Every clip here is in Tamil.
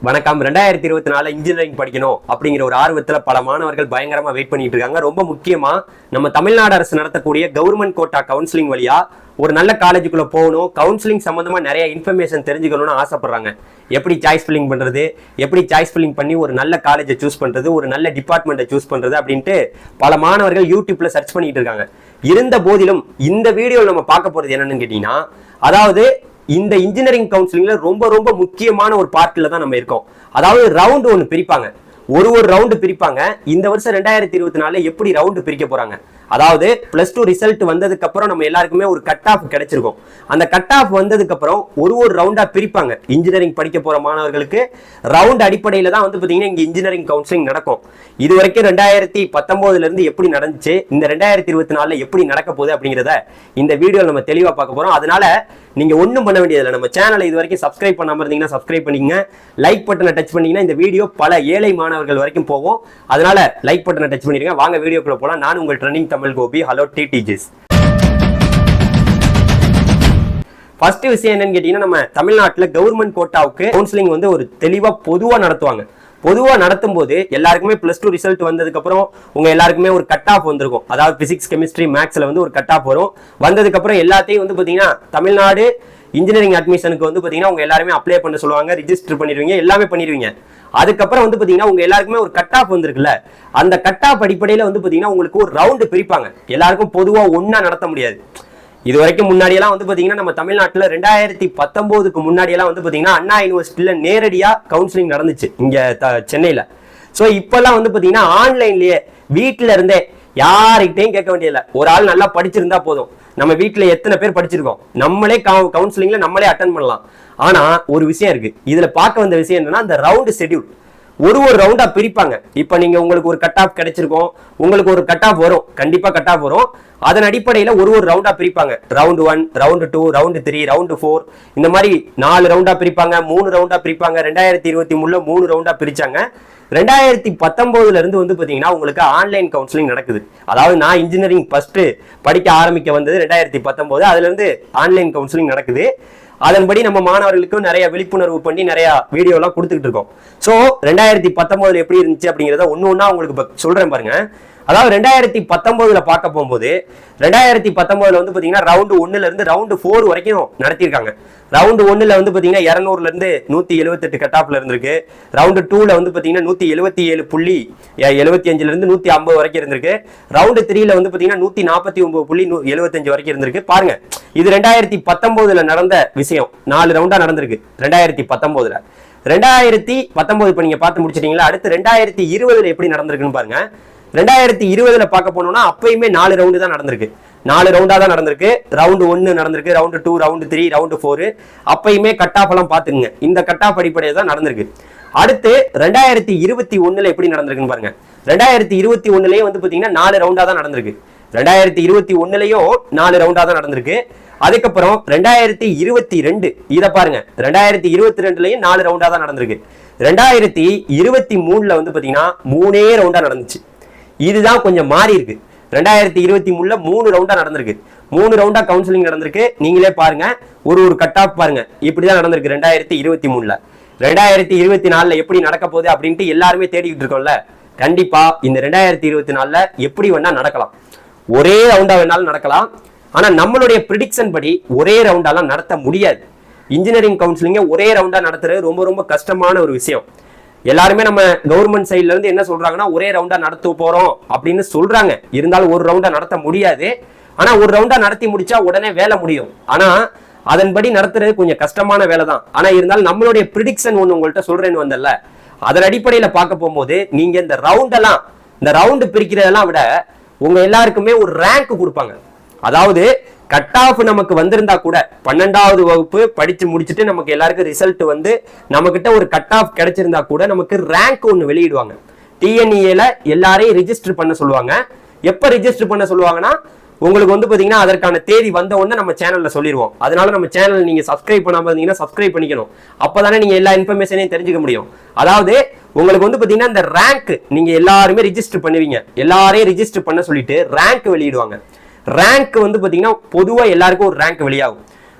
வணக்கம். 2024 இன்ஜினியரிங் படிக்கணும் அப்படிங்கிற ஒரு ஆர்வத்துல பல மாணவர்கள் பயங்கரமா வெயிட் பண்ணிட்டு இருக்காங்க. ரொம்ப முக்கியமா நம்ம தமிழ்நாடு அரசு நடத்தக்கூடிய கவர்மெண்ட் கோட்டா கவுன்சிலிங் வழியா ஒரு நல்ல காலேஜுக்குள்ள போகணும், கவுன்சிலிங் சம்பந்தமா நிறைய இன்ஃபர்மேஷன் தெரிஞ்சுக்கணும்னு ஆசைப்படுறாங்க. எப்படி சாய்ஸ் ஃபில்லிங் பண்றது, எப்படி சாய்ஸ் ஃபில்லிங் பண்ணி ஒரு நல்ல காலேஜை சூஸ் பண்றது, ஒரு நல்ல டிபார்ட்மெண்ட்டை சூஸ் பண்றது அப்படின்ட்டு பல மாணவர்கள் யூடியூப்ல சர்ச் பண்ணிட்டு இருக்காங்க. இருந்த போதிலும் இந்த வீடியோ நம்ம பார்க்க போறது என்னன்னு கேட்டீங்கன்னா, அதாவது இந்த இன்ஜினியரிங் கவுன்சிலிங்ல ரொம்ப ரொம்ப முக்கியமான ஒரு பார்ட்ல தான் நம்ம இருக்கோம். அதாவது ரவுண்ட் ஒன்று பிரிப்பாங்க, ஒரு ரவுண்டு பிரிப்பாங்க. இந்த வருஷம் 2024 எப்படி ரவுண்டு பிரிக்க போறாங்க, அதாவது +2 ரிசல்ட் வந்ததுக்கு அப்புறம் நம்ம எல்லாருக்குமே ஒரு கட் ஆஃப் கிடைச்சிருக்கும். அந்த கட் ஆஃப் வந்ததுக்கு அப்புறம் ஒரு ரவுண்டா பிரிப்பாங்க. இன்ஜினியரிங் படிக்க போற மாணவர்களுக்கு ரவுண்ட் அடிப்படையில தான் பாத்தீங்கன்னா இங்க இன்ஜினியரிங் கவுன்சிலிங் நடக்கும். இது வரைக்கும் 2019 இருந்து எப்படி நடந்துச்சு, இந்த 2024 எப்படி நடக்க போகுது அப்படிங்கிறத இந்த வீடியோ நம்ம தெளிவா பார்க்க போறோம். அதனால நீங்க ஒன்றும் பண்ண வேண்டியதில்லை. நம்ம சேனலை இது வரைக்கும் சப்ஸ்கிரைப் பண்ணாம இருந்தீங்கன்னா சப்ஸ்கிரைப் பண்ணிக்கங்க. லைக் பட்டனை டச் பண்ணீங்கன்னா இந்த வீடியோ பல ஏழை மாணவர்கள் வரைக்கும் போகும். அதனால லைக் பட்டனை டச் பண்ணிருங்க. வாங்க வீடியோக்குள்ள போலாம். நான் உங்கள் ட்ரெண்டிங் தமிழ் கோபி. ஹலோ டிடிஜிஸ். ஃபர்ஸ்ட் விஷயம் என்னன்னு கேட்டீங்கன்னா, நம்ம தமிழ்நாட்டில் கவர்மெண்ட் கோட்டாவுக்கு கவுன்சிலிங் ஒரு தெளிவா பொதுவா நடத்துவாங்க. பொதுவாக நடத்தும் போது எல்லாருக்குமே +2 ரிசல்ட் வந்ததுக்கு அப்புறம் உங்க எல்லாருக்குமே ஒரு கட் ஆஃப் வந்திருக்கும். அதாவது பிசிக்ஸ், கெமிஸ்ட்ரி, மேக்ஸ்ல ஒரு கட் ஆஃப் வரும். வந்ததுக்கு அப்புறம் எல்லாத்தையும் பாத்தீங்கன்னா தமிழ்நாடு இன்ஜினியரிங் அட்மிஷனுக்கு பாத்தீங்கன்னா உங்க எல்லாருமே அப்ளை பண்ண சொல்லுவாங்க, ரிஜிஸ்டர் பண்ணிடுவீங்க, எல்லாமே பண்ணிடுவீங்க. அதுக்கப்புறம் பாத்தீங்கன்னா உங்க எல்லாருக்குமே ஒரு கட் ஆஃப் வந்திருக்குல்ல, அந்த கட் ஆஃப் அடிப்படையில பாத்தீங்கன்னா உங்களுக்கு ஒரு ரவுண்டு பிரிப்பாங்க. எல்லாருக்கும் பொதுவா ஒன்னா நடத்த முடியாது. இது வரைக்கும் முன்னாடியெல்லாம் பாத்தீங்கன்னா நம்ம தமிழ்நாட்டில் 2019க்கு முன்னாடியெல்லாம் பாத்தீங்கன்னா அண்ணா யூனிவர்சிட்டியில நேரடியா கவுன்சிலிங் நடந்துச்சு இங்க சென்னையில. ஸோ இப்பெல்லாம் பாத்தீங்கன்னா ஆன்லைன்லயே வீட்டுல இருந்தே யார்கிட்டையும் கேட்க வேண்டியதில்லை. ஒரு ஆள் நல்லா படிச்சிருந்தா போதும். நம்ம வீட்டுல எத்தனை பேர் படிச்சிருக்கோம், நம்மளே கவுன்சிலிங்ல நம்மளே அட்டன் பண்ணலாம். ஆனா ஒரு விஷயம் இருக்கு, இதுல பார்க்க வந்த விஷயம் என்னன்னா, அந்த ரவுண்டு ஷெட்யூல் ஒரு ரவுண்டா பிரிப்பாங்க. இப்ப நீங்க உங்களுக்கு ஒரு கட் ஆஃப் கிடைச்சிருக்கும், உங்களுக்கு ஒரு கட் ஆஃப் வரும், கண்டிப்பா கட் ஆஃப் வரும். அதன் அடிப்படையில ஒரு ரவுண்டா பிரிப்பாங்க. ரவுண்டு 1, ரவுண்டு 2, ரவுண்டு 3, ரவுண்டு 4, இந்த மாதிரி 4 ரவுண்டா பிரிப்பாங்க, 3 ரவுண்டா பிரிப்பாங்க. 2023 3 ரவுண்டா பிரிச்சாங்க. 2019 இருந்து பாத்தீங்கன்னா உங்களுக்கு ஆன்லைன் கவுன்சிலிங் நடக்குது. அதாவது நான் இன்ஜினியரிங் ஃபர்ஸ்ட் படிக்க ஆரம்பிக்க வந்தது 2019, அதுல இருந்து ஆன்லைன் கவுன்சிலிங் நடக்குது. அதன்படி நம்ம மாணவர்களுக்கும் நிறைய விழிப்புணர்வு பண்ணி நிறைய வீடியோ எல்லாம் கொடுத்துட்டு இருக்கோம். சோ 2019 எப்படி இருந்துச்சு அப்படிங்கிறத ஒண்ணு உங்களுக்கு சொல்றேன் பாருங்க. அதாவது 2019 பார்க்க போகும்போது 2019 பாத்தீங்கன்னா ரவுண்டு 1ல இருந்து ரவுண்டு 4 வரைக்கும் நடத்திருக்காங்க. ரவுண்டு 1ல பாத்தீங்கன்னா 200ல இருந்து 178 கட் ஆஃப்ல இருந்திருக்கு. ரவுண்டு 2ல பாத்தீங்கன்னா 177.75ல இருந்து 150 வரைக்கும் இருந்திருக்கு. ரவுண்டு 3ல பாத்தீங்கன்னா 149.75 வரைக்கும் இருந்திருக்கு. பாருங்க, இது 2019 நடந்த விஷயம். 4 ரவுண்டா நடந்திருக்கு 2019. 2019 இப்ப நீங்க பார்த்து முடிச்சிட்டீங்களா? அடுத்து 2020 எப்படி நடந்திருக்குன்னு பாருங்க. 2020 பார்க்க போனோம்னா அப்பயுமே 4 ரவுண்டு தான் நடந்திருக்கு. 4 ரவுண்டா தான் நடந்திருக்கு. ரவுண்டு 1 நடந்திருக்கு, ரவுண்டு 2, ரவுண்டு 3, ரவுண்டு 4. அப்பயுமே கட் ஆஃப் எல்லாம் பாத்துக்குங்க. இந்த கட் ஆஃப் அடிப்படையில் தான் நடந்திருக்கு. அடுத்து 2021 எப்படி நடந்திருக்குன்னு பாருங்க. 2021 பாத்தீங்கன்னா 4 ரவுண்டா தான் நடந்திருக்கு. 2021 4 ரவுண்டா தான் நடந்திருக்கு. அதுக்கப்புறம் 2022 இத பாருங்க, 2022 4 ரவுண்டா தான் நடந்திருக்கு. 2023 பாத்தீங்கன்னா 3 ரவுண்டா நடந்துச்சு. இதுதான் கொஞ்சம் மாறி இருக்கு. 2023 3 ரவுண்டா நடந்திருக்கு. 3 ரவுண்டா கவுன்சிலிங் நடந்திருக்கு. நீங்களே பாருங்க, ஒரு கட் ஆஃப் பாருங்க, இப்படிதான் நடந்திருக்கு 2023. 2024 எப்படி நடக்க போகுது அப்படின்ட்டு எல்லாருமே தேடிக்கிட்டு இருக்கோம்ல. கண்டிப்பா இந்த 2024 எப்படி வேணா நடக்கலாம், ஒரே ரவுண்டா வேணாலும் நடக்கலாம். ஆனா நம்மளுடைய ப்ரிடிக்ஷன் படி ஒரே ரவுண்டாலாம் நடத்த முடியாது. இன்ஜினியரிங் கவுன்சிலிங்க ஒரே ரவுண்டா நடத்துறது ரொம்ப ரொம்ப கஷ்டமான ஒரு விஷயம். எல்லாருமே நம்ம கவர்மெண்ட் சைட்ல இருந்து என்ன சொல்றாங்கன்னா, ஒரே ரவுண்டா நடத்த போறோம் அப்படின்னு சொல்றாங்க. இருந்தாலும் ஒரு ரவுண்டா நடத்த முடியாது. ஆனா ஒரு ரவுண்டா நடத்தி முடிச்சா உடனே வேலை முடியும். ஆனா அதன்படி நடத்துறது கொஞ்சம் கஷ்டமான வேலை தான். ஆனா இருந்தாலும் நம்மளுடைய ப்ரிடிக்ஷன் ஒண்ணு உங்கள்கிட்ட சொல்றேன்னு வந்தல, அதன் அடிப்படையில பார்க்க போகும்போது நீங்க இந்த ரவுண்டு பிரிக்கிறதெல்லாம் விட உங்க எல்லாருக்குமே ஒரு ரேங்க் கொடுப்பாங்க. அதாவது கட் ஆஃப் நமக்கு வந்திருந்தா கூட 12வது வகுப்பு படிச்சு முடிச்சுட்டு நமக்கு எல்லாருக்கும் ரிசல்ட் நம்ம கிட்ட ஒரு கட் ஆஃப் கிடைச்சிருந்தா கூட நமக்கு ரேங்க் ஒன்று வெளியிடுவாங்க. டிஎன்இஏல எல்லாரையும் ரிஜிஸ்டர் பண்ண சொல்லுவாங்க. எப்ப ரிஜிஸ்டர் பண்ண சொல்லுவாங்கன்னா, உங்களுக்கு பாத்தீங்கன்னா அதற்கான தேதி வந்த உடனே நம்ம சேனல்ல சொல்லிடுவோம். அதனால நம்ம சேனல் நீங்க சப்ஸ்கிரைப் பண்ணாம இருந்தீங்கன்னா சப்ஸ்கிரைப் பண்ணிக்கணும். அப்பதானே நீங்க எல்லா இன்ஃபர்மேஷனையும் தெரிஞ்சுக்க முடியும். அதாவது உங்களுக்கு பாத்தீங்கன்னா இந்த ரேங்க் நீங்க எல்லாருமே ரிஜிஸ்டர் பண்ணுவீங்க. எல்லாரையும் ரிஜிஸ்டர் பண்ண சொல்லிட்டு ரேங்க் வெளியிடுவாங்க. ரேங்க் பாத்தீங்கன்னா பொதுவா எல்லாருக்கும் ஒரு ரேங்க்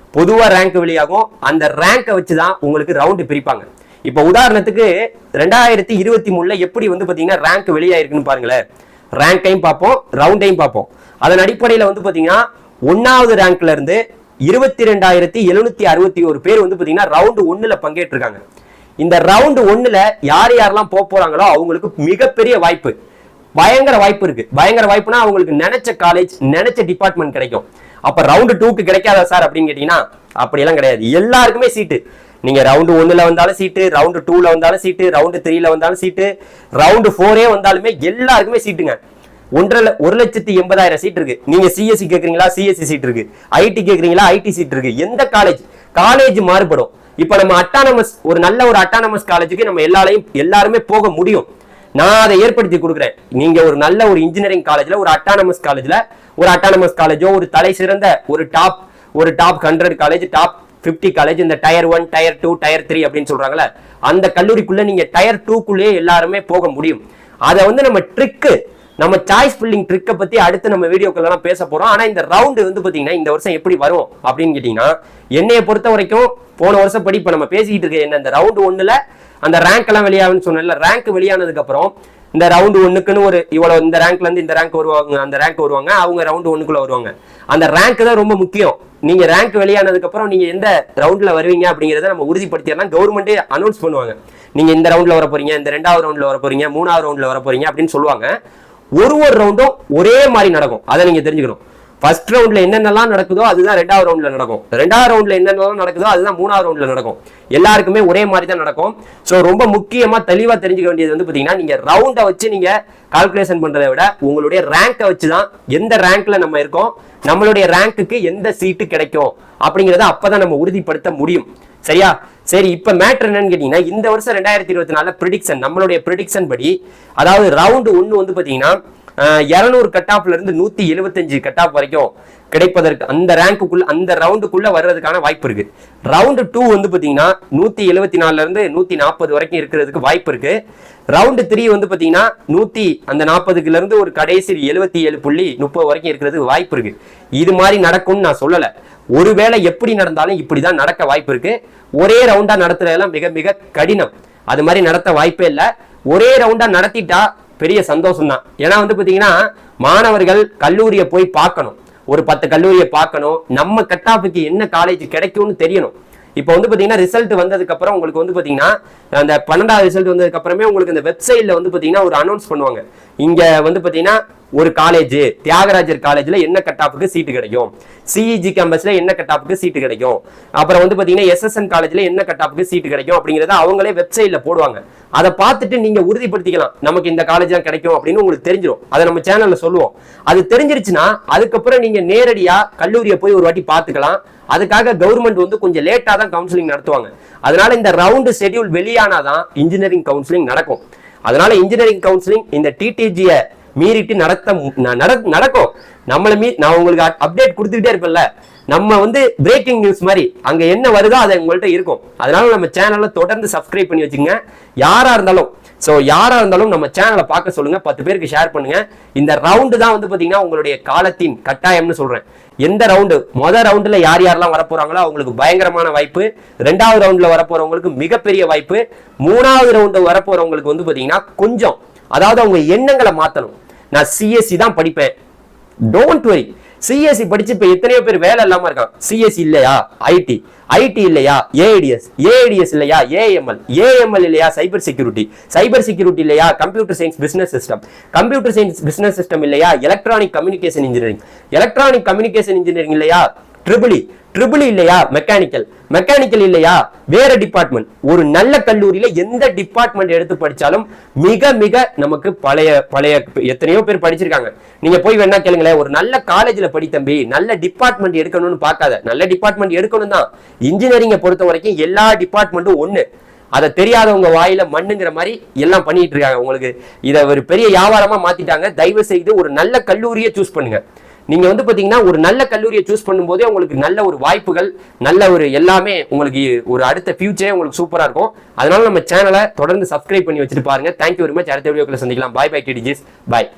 வெளியாகும். அந்த ரேங்கை வச்சுதான் உங்களுக்கு ரவுண்டு பிரிப்பாங்க. இப்ப உதாரணத்துக்கு 2023 எப்படி வந்து பாத்தீங்கன்னா ரேங்க் வெளியாயிருக்குன்னு பாருங்களேன். ரேங்கையும் பார்ப்போம், ரவுண்டையும் பார்ப்போம். அதன் அடிப்படையில வந்து பாத்தீங்கன்னா 1வது ரேங்க்ல இருந்து 22,761 பேர் வந்து பாத்தீங்கன்னா ரவுண்ட் 1ல பங்கேற்றிருக்காங்க. இந்த ரவுண்ட் 1ல யாரெல்லாம் போறாங்களோ அவங்களுக்கு மிகப்பெரிய வாய்ப்பு, பயங்கர வாய்ப்பு இருக்கு. பயங்கர வாய்ப்புனா அவங்களுக்கு நினைச்ச காலேஜ், நினைச்ச டிபார்ட்மெண்ட் கிடைக்கும். அப்ப ரவுண்ட் 2க்கு கிடைக்காதா சார் அப்படின்னு கேட்டீங்கன்னா அப்படியெல்லாம் கிடையாது. எல்லாருக்குமே சீட்டு. நீங்க ரவுண்ட் 1ல வந்தாலும் சீட்டு, ரவுண்ட் 2ல வந்தாலும் சீட்டு, ரவுண்ட் 3ல வந்தாலும் சீட்டு, ரவுண்ட் 4 வந்தாலுமே எல்லாருக்குமே சீட்டுங்க. 1,80,000 சீட் இருக்கு. நீங்க சிஎஸ்சி கேக்குறீங்களா, சிஎஸ்சி சீட் இருக்கு. ஐடி கேக்குறீங்களா, ஐடி சீட் இருக்கு. எந்த காலேஜ் மாறுபடும். இப்ப நம்ம அட்டானமஸ், ஒரு நல்ல ஒரு அட்டானமஸ் காலேஜுக்கு நம்ம எல்லாருமே போக முடியும். நான் அதை ஏற்படுத்தி கொடுக்குறேன். நீங்க ஒரு நல்ல ஒரு இன்ஜினியரிங் காலேஜ்ல, ஒரு அட்டானமஸ் காலேஜோ, ஒரு தலை சிறந்த ஒரு டாப் 100 காலேஜ், டாப் 50 காலேஜ், இந்த டயர் 1, டயர் 2, டயர் 3 அப்படின்னு சொல்றாங்களே, அந்த கல்லூரிக்குள்ள நீங்க டயர் 2க்குள்ளேயே எல்லாருமே போக முடியும். அதை வந்து நம்ம சாய்ஸ் பில்லிங் ட்ரிக்கை பத்தி அடுத்து நம்ம வீடியோக்கெல்லாம் பேச போறோம். ஆனா இந்த ரவுண்டு வந்து பாத்தீங்கன்னா இந்த வருஷம் எப்படி வரும் அப்படின்னு கேட்டீங்கன்னா, என்னைய பொறுத்த வரைக்கும் போன வருஷம் படி இப்ப நம்ம பேசிக்கிட்டு இருக்க என்ன, இந்த ரவுண்டு 1ல அந்த ரேங்க் எல்லாம் வெளியாகுன்னு சொன்னல, ரேங்க் வெளியானதுக்கு அப்புறம் இந்த ரவுண்டு 1க்குன்னு ஒரு இவ்வளவு, இந்த ரேங்க்ல இருந்து இந்த ரேங்க் வருவாங்க, அந்த ரேங்க் வருவாங்க, அவங்க ரவுண்டு 1க்குள்ள வருவாங்க. அந்த ரேங்க் தான் ரொம்ப முக்கியம். நீங்க ரேங்க் வெளியானதுக்கு அப்புறம் நீங்க எந்த ரவுண்ட்ல வருவீங்க அப்படிங்கறத நம்ம உறுதிப்படுத்திடலாம். கவர்மெண்டே அனௌன்ஸ் பண்ணுவாங்க, நீங்க இந்த ரவுண்ட்ல வர போறீங்க, இந்த 2வது ரவுண்ட்ல வர போறீங்க, 3வது ரவுண்ட்ல வர போறீங்க அப்படின்னு சொல்லுவாங்க. ஒரு ரவுண்டும் ஒரே மாதிரி நடக்கும். அதை நீங்க தெரிஞ்சுக்கணும். ஃபர்ஸ்ட் ரவுண்ட்ல என்னென்னலாம் நடக்குதோ அதுதான் 2வது ரவுண்ட்ல நடக்கும். 2வது ரவுண்ட்ல என்னென்னலாம் நடக்குதோ அதுதான் 3வது ரவுண்ட்ல நடக்கும். எல்லாருக்குமே ஒரே மாதிரி தான் நடக்கும். ஸோ ரொம்ப முக்கியமா தெளிவா தெரிஞ்சுக்க வேண்டியது வந்து பாத்தீங்கன்னா, நீங்க ரவுண்டை வச்சு நீங்க கால்குலேஷன் பண்றதை விட உங்களுடைய ரேங்கை வச்சுதான் எந்த ரேங்க்ல நம்ம இருக்கோம், நம்மளுடைய ரேங்க்குக்கு எந்த சீட்டு கிடைக்கும் அப்படிங்கிறத அப்பதான் நம்ம உறுதிப்படுத்த முடியும். சரியா? சரி, இப்ப மேட்டர் என்னன்னு கேட்டீங்கன்னா, இந்த வருஷம் 2024 ப்ரிடிக்ஷன், நம்மளுடைய ப்ரிடிக்ஷன் படி, அதாவது ரவுண்டு 1 வந்து பாத்தீங்கன்னா 200 கட் ஆஃப்ல இருந்து 175 கட் ஆஃப் வரைக்கும் கிடைப்பதற்கு, அந்த ரேங்க்குள்ள, அந்த ரவுண்டுக்குள்ள வர்றதுக்கான வாய்ப்பு இருக்கு. ரவுண்டு 2 வந்து பாத்தீங்கன்னா 174ல இருந்து 140 வரைக்கும் இருக்கிறதுக்கு வாய்ப்பு இருக்கு. ரவுண்டு 3 வந்து பாத்தீங்கன்னா 140ல இருந்து ஒரு கடைசி 77.30 வரைக்கும் இருக்கிறதுக்கு வாய்ப்பு இருக்கு. இது மாதிரி நடக்கும்னு நான் சொல்லல. ஒருவேளை எப்படி நடந்தாலும் இப்படிதான் நடக்க வாய்ப்பு இருக்கு. ஒரே ரவுண்டா நடத்துறதெல்லாம் மிக மிக கடினம். அது மாதிரி நடத்த வாய்ப்பே இல்லை. ஒரே ரவுண்டா நடத்திட்டா பெரிய சந்தோஷம் தான். ஏன்னா வந்து பாத்தீங்கன்னா மாணவர்கள் கல்லூரியை போய் பார்க்கணும், ஒரு 10 கல்லூரியை பார்க்கணும், நம்ம கட் ஆஃபுக்கு என்ன காலேஜ் கிடைக்கும்னு தெரியணும். இப்போ வந்து பாத்தீங்கன்னா ரிசல்ட் வந்ததுக்கு அப்புறம் உங்களுக்கு வந்து பாத்தீங்கன்னா அந்த 12வது ரிசல்ட் வந்ததுக்கு அப்புறமே உங்களுக்கு இந்த வெப்சைட்ல வந்து பாத்தீங்கன்னா ஒரு அனௌன்ஸ் பண்ணுவாங்க. இங்க வந்து பாத்தீங்கன்னா ஒரு காலேஜ், தியாகராஜர் காலேஜ்ல என்ன கட் ஆஃபுக்கு சீட்டு கிடைக்கும், சிஇஜி கேம்பஸ்ல என்ன கட் ஆஃபுக்கு சீட்டு கிடைக்கும், அப்புறம் வந்து பாத்தீங்கன்னா எஸ்எஸ்என் காலேஜ்ல என்ன கட் ஆஃபுக்கு சீட்டு கிடைக்கும் அப்படிங்கறத அவங்களே வெப்சைட்ல போடுவாங்க. அதை பார்த்துட்டு நீங்க உறுதிப்படுத்திக்கலாம், நமக்கு இந்த காலேஜ் தான் கிடைக்கும் அப்படின்னு உங்களுக்கு தெரிஞ்சிடும். அதை நம்ம சேனல்ல சொல்லுவோம். அது தெரிஞ்சிருச்சுன்னா அதுக்கப்புறம் நீங்க நேரடியா கல்லூரியை போய் ஒரு வாட்டி பார்த்துக்கலாம். அதுக்காக கவர்மெண்ட் வந்து கொஞ்சம் லேட்டா தான் கவுன்சிலிங் நடத்துவாங்க. அதனால இந்த ரவுண்டு ஷெட்யூல் வெளியானாதான் இன்ஜினியரிங் கவுன்சிலிங் நடக்கும். அதனால இன்ஜினியரிங் கவுன்சிலிங் இந்த டிடிஜியை மீறிட்டு நடக்கும். நான் உங்களுக்கு அப்டேட் கொடுத்துக்கிட்டே இருப்பேன்ல, நம்ம வந்து பிரேக்கிங் நியூஸ் மாதிரி அங்க என்ன வருதோ அது உங்கள்கிட்ட இருக்கும். அதனால நம்ம சேனல்ல தொடர்ந்து சப்ஸ்கிரைப் பண்ணி வச்சுங்க. யாரா இருந்தாலும் நம்ம சேனலை பார்க்க சொல்லுங்க, 10 பேருக்கு ஷேர் பண்ணுங்க. இந்த ரவுண்டு தான் வந்து பாத்தீங்கன்னா உங்களுடைய காலத்தின் கட்டாயம்னு சொல்றேன். எந்த ரவுண்டு, முதல் ரவுண்டுல யாரெல்லாம் வரப்போறாங்களோ அவங்களுக்கு பயங்கரமான வாய்ப்பு, 2வது ரவுண்ட்ல வரப்போறவங்களுக்கு மிகப்பெரிய வாய்ப்பு, 3வது ரவுண்டு வரப்போறவங்களுக்கு வந்து பாத்தீங்கன்னா கொஞ்சம், அதாவது அவங்க எண்ணங்களை மாத்தணும். நான் சிஎஸ்சி தான் படிப்பேன், டோன்ட் வரி. சிஎஸ்சி படிச்சு இப்ப எத்தனையோ பேர் வேலை இல்லாம இருக்கான். சிஎஸ்சி இல்லையா ஐடி இல்லையா ஏஐடிஎஸ் இல்லையா ஏஎம்எல் இல்லையா சைபர் செக்யூரிட்டி இல்லையா கம்ப்யூட்டர் சயின்ஸ் பிசினஸ் சிஸ்டம் இல்லையா எலக்ட்ரானிக் கம்யூனிகேஷன் இன்ஜினியரிங் இல்லையா ட்ரிபிள் இல்லையா மெக்கானிக்கல் இல்லையா வேற டிபார்ட்மெண்ட். ஒரு நல்ல கல்லூரியில எந்த டிபார்ட்மெண்ட் எடுத்து படிச்சாலும் மிக மிக நமக்கு பழைய எத்தனையோ பேர் படிச்சிருக்காங்க. நீங்க போய் வேணா கேளுங்களேன், ஒரு நல்ல காலேஜ்ல படி தம்பி, நல்ல டிபார்ட்மெண்ட் எடுக்கணும்னு பார்க்காத, நல்ல டிபார்ட்மெண்ட் எடுக்கணும் தான். இன்ஜினியரிங்கை பொறுத்த வரைக்கும் எல்லா டிபார்ட்மெண்ட்டும் ஒண்ணு. அதை தெரியாதவங்க வாயில மண்ணுங்கிற மாதிரி எல்லாம் பண்ணிட்டு இருக்காங்க. உங்களுக்கு இதை ஒரு பெரிய வியாபாரமா மாத்திட்டாங்க. தயவு செய்து ஒரு நல்ல கல்லூரியை சூஸ் பண்ணுங்க. நீங்க வந்து பாத்தீங்கன்னா ஒரு நல்ல கல்லூரியை சூஸ் பண்ணும்போதே உங்களுக்கு நல்ல ஒரு வாய்ப்புகள், நல்ல ஒரு எல்லாமே, உங்களுக்கு ஒரு அடுத்த ஃபியூச்சரே உங்களுக்கு சூப்பரா இருக்கும். அதனால நம்ம சேனலை தொடர்ந்து சப்ஸ்கிரைப் பண்ணி வச்சுட்டு பாருங்க. Thank you very much. அடுத்த வீடியோக்குள்ள சந்திக்கலாம். பாய் டிடிஜிஸ், பாய்.